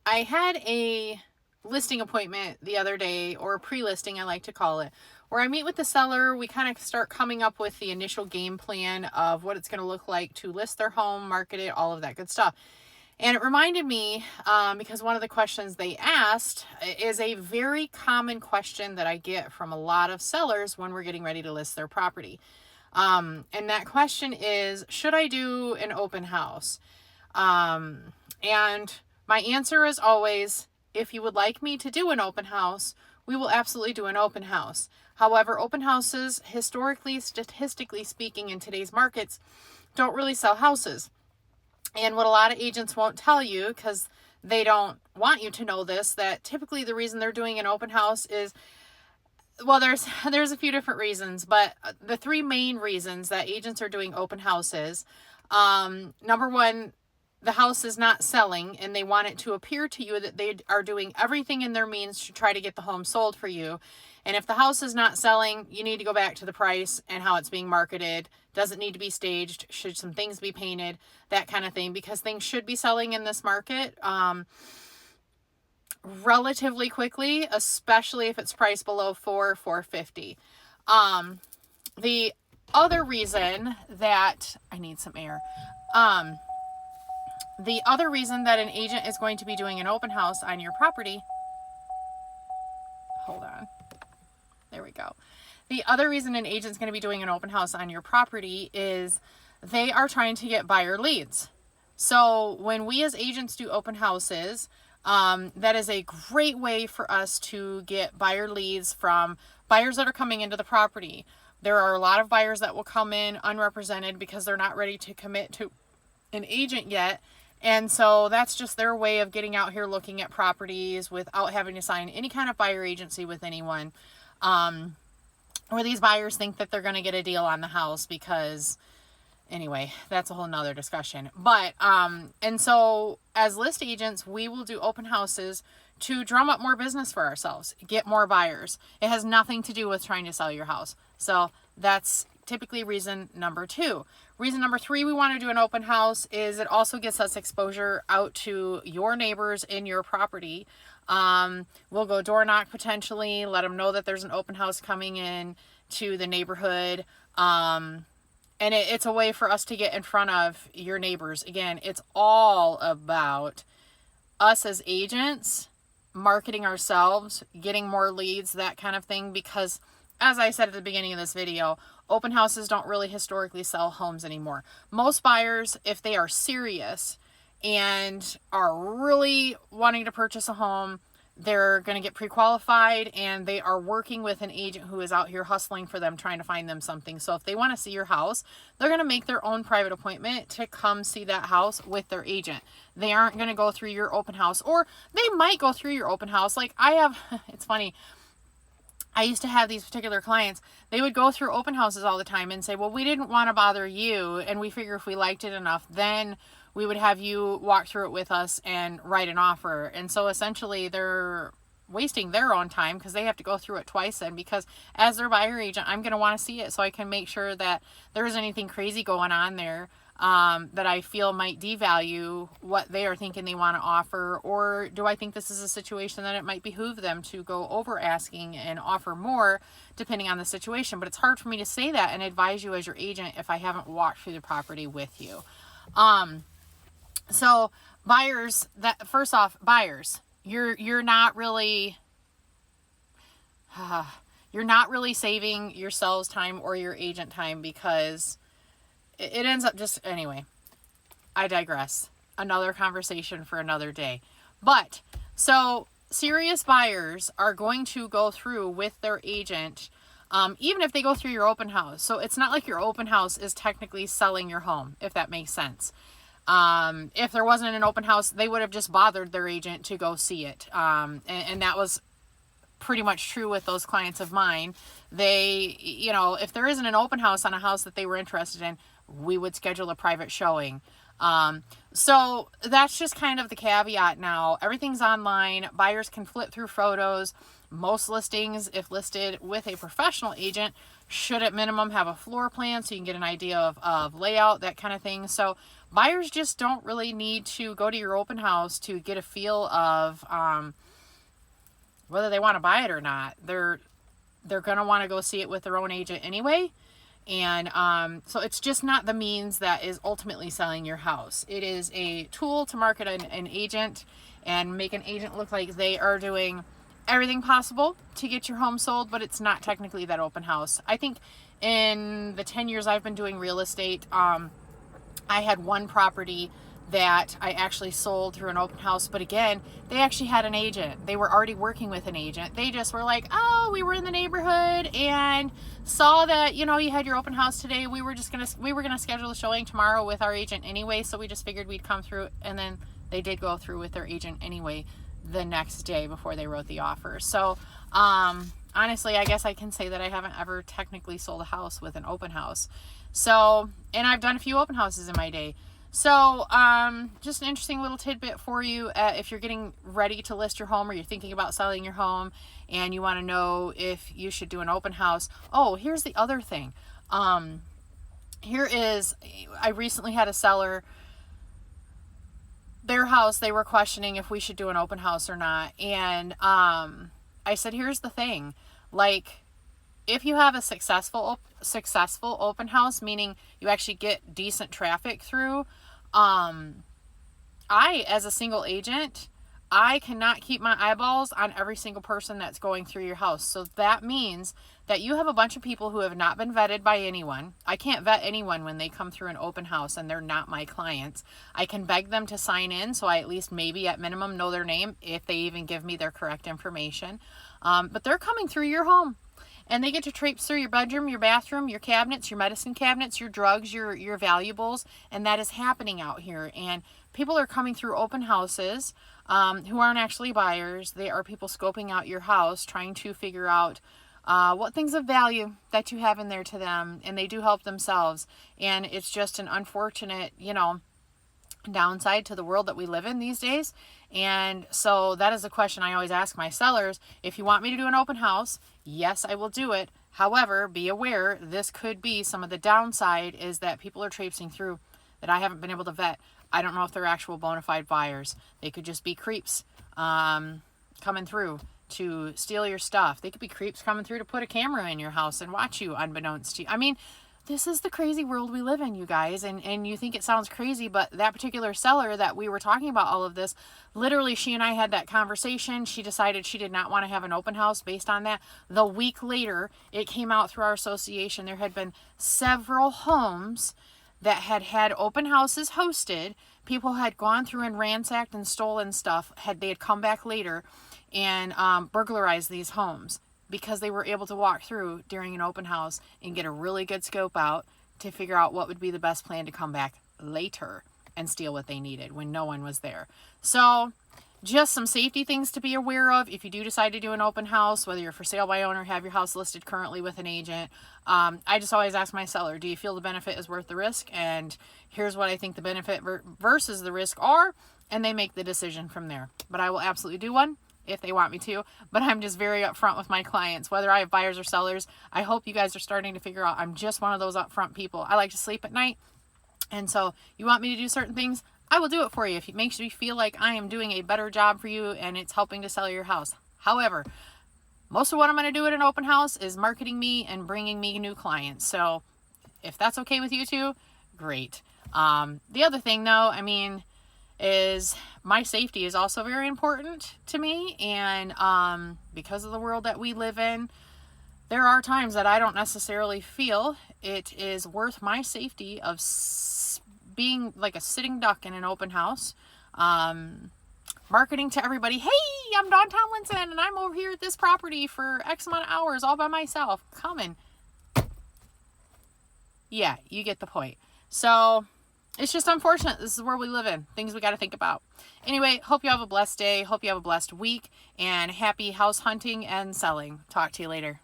I had a listing appointment the other day, or pre-listing I like to call it, where I meet with the seller. We kind of start coming up with the initial game plan of what it's going to look like to list their home, market it, all of that good stuff. And it reminded me, because one of the questions they asked is a very common question that I get from a lot of sellers when we're getting ready to list their property. And that question is, should I do an open house? And my answer is always, if you would like me to do an open house, we will absolutely do an open house. However, open houses, historically, statistically speaking, in today's markets, don't really sell houses. And what a lot of agents won't tell you, because they don't want you to know this, that typically the reason they're doing an open house is, well, there's a few different reasons, but the three main reasons that agents are doing open houses, number one, the house is not selling, and they want it to appear to you that they are doing everything in their means to try to get the home sold for you. And if the house is not selling, you need to go back to the price and how it's being marketed. Does it need to be staged? Should some things be painted? That kind of thing, because things should be selling in this market relatively quickly, especially if it's priced below $450. The other reason that I need some air. The other reason that an agent is going to be doing an open house on your property, hold on, there we go. The other reason an agent's going to be doing an open house on your property is they are trying to get buyer leads. So when we as agents do open houses, that is a great way for us to get buyer leads from buyers that are coming into the property. There are a lot of buyers that will come in unrepresented because they're not ready to commit to an agent yet. And so that's just their way of getting out here looking at properties without having to sign any kind of buyer agency with anyone. Or these buyers think that they're going to get a deal on the house because, anyway, that's a whole nother discussion. But, and so as list agents, we will do open houses to drum up more business for ourselves, get more buyers. It has nothing to do with trying to sell your house. So that's typically reason number two. Reason number three we want to do an open house is it also gets us exposure out to your neighbors in your property. We'll go door knock potentially, let them know that there's an open house coming in to the neighborhood. And it's a way for us to get in front of your neighbors. Again, it's all about us as agents marketing ourselves, getting more leads, that kind of thing, because as I said at the beginning of this video, open houses don't really historically sell homes anymore. Most buyers, if they are serious and are really wanting to purchase a home, they're going to get pre-qualified and they are working with an agent who is out here hustling for them, trying to find them something. So if they want to see your house, they're going to make their own private appointment to come see that house with their agent. They aren't going to go through your open house, or they might go through your open house. Like I have, it's funny, I used to have these particular clients, they would go through open houses all the time and say, well, we didn't want to bother you, and we figure if we liked it enough, then we would have you walk through it with us and write an offer. And so essentially they're wasting their own time because they have to go through it twice then, because as their buyer agent, I'm going to want to see it so I can make sure that there isn't anything crazy going on there that I feel might devalue what they are thinking they want to offer. Or do I think this is a situation that it might behoove them to go over asking and offer more depending on the situation. But it's hard for me to say that and advise you as your agent if I haven't walked through the property with you. So buyers, that first off, buyers, you're not really saving yourselves time or your agent time, because it ends up just, anyway, I digress. Another conversation for another day. But so serious buyers are going to go through with their agent, even if they go through your open house. So it's not like your open house is technically selling your home, if that makes sense. If there wasn't an open house, they would have just bothered their agent to go see it. And that was pretty much true with those clients of mine. They, you know, if there isn't an open house on a house that they were interested in, we would schedule a private showing. So that's just kind of the caveat now. Everything's online. Buyers can flip through photos. Most listings, if listed with a professional agent, should at minimum have a floor plan so you can get an idea of layout, that kind of thing. So Buyers just don't really need to go to your open house to get a feel of whether they want to buy it or not. They're going to want to go see it with their own agent anyway. And so it's just not the means that is ultimately selling your house. It is a tool to market an agent and make an agent look like they are doing everything possible to get your home sold, but it's not technically that open house. I think in the 10 years I've been doing real estate, I had one property that I actually sold through an open house, but again, they actually had an agent. They were already working with an agent. They just were like, oh, we were in the neighborhood and saw that, you know, you had your open house today. We were gonna schedule a showing tomorrow with our agent anyway, so we just figured we'd come through. And then they did go through with their agent anyway the next day before they wrote the offer. So honestly, I guess I can say that I haven't ever technically sold a house with an open house. So, and I've done a few open houses in my day. So, just an interesting little tidbit for you if you're getting ready to list your home or you're thinking about selling your home and you want to know if you should do an open house. Oh, here's the other thing. I recently had a seller, their house, they were questioning if we should do an open house or not. And I said, here's the thing. Like, if you have a successful open house, meaning you actually get decent traffic through, I, as a single agent, I cannot keep my eyeballs on every single person that's going through your house. So that means that you have a bunch of people who have not been vetted by anyone. I can't vet anyone when they come through an open house and they're not my clients. I can beg them to sign in, so I at least maybe at minimum know their name if they even give me their correct information. But they're coming through your home. And they get to traipse through your bedroom, your bathroom, your cabinets, your medicine cabinets, your drugs, your valuables. And that is happening out here. And people are coming through open houses who aren't actually buyers. They are people scoping out your house, trying to figure out what things of value that you have in there to them. And they do help themselves. And it's just an unfortunate, downside to the world that we live in these days. And so that is a question I always ask my sellers. If you want me to do an open house, yes, I will do it. However, be aware, this could be some of the downside is that people are traipsing through that I haven't been able to vet. I don't know if they're actual bona fide buyers. They could just be creeps coming through to steal your stuff. They could be creeps coming through to put a camera in your house and watch you unbeknownst to you. I mean, this is the crazy world we live in, you guys. And you think it sounds crazy, but that particular seller that we were talking about all of this, literally she and I had that conversation. She decided she did not want to have an open house based on that. The week later, it came out through our association. There had been several homes that had open houses hosted. People had gone through and ransacked and stolen stuff. They had come back later and burglarized these homes, because they were able to walk through during an open house and get a really good scope out to figure out what would be the best plan to come back later and steal what they needed when no one was there. So just some safety things to be aware of if you do decide to do an open house, whether you're for sale by owner, have your house listed currently with an agent. I just always ask my seller, do you feel the benefit is worth the risk? And here's what I think the benefit versus the risk are, and they make the decision from there. But I will absolutely do one if they want me to, but I'm just very upfront with my clients, whether I have buyers or sellers. I hope you guys are starting to figure out I'm just one of those upfront people. I like to sleep at night, and so you want me to do certain things, I will do it for you if it makes you feel like I am doing a better job for you and it's helping to sell your house. However, most of what I'm going to do at an open house is marketing me and bringing me new clients. So if that's okay with you too, great. The other thing though, is my safety is also very important to me. And because of the world that we live in, there are times that I don't necessarily feel it is worth my safety of being like a sitting duck in an open house, marketing to everybody, hey, I'm Dawn Tomlinson and I'm over here at this property for X amount of hours all by myself. Coming. Yeah, you get the point. So it's just unfortunate. This is where we live in. Things we got to think about. Anyway, hope you have a blessed day. Hope you have a blessed week, and happy house hunting and selling. Talk to you later.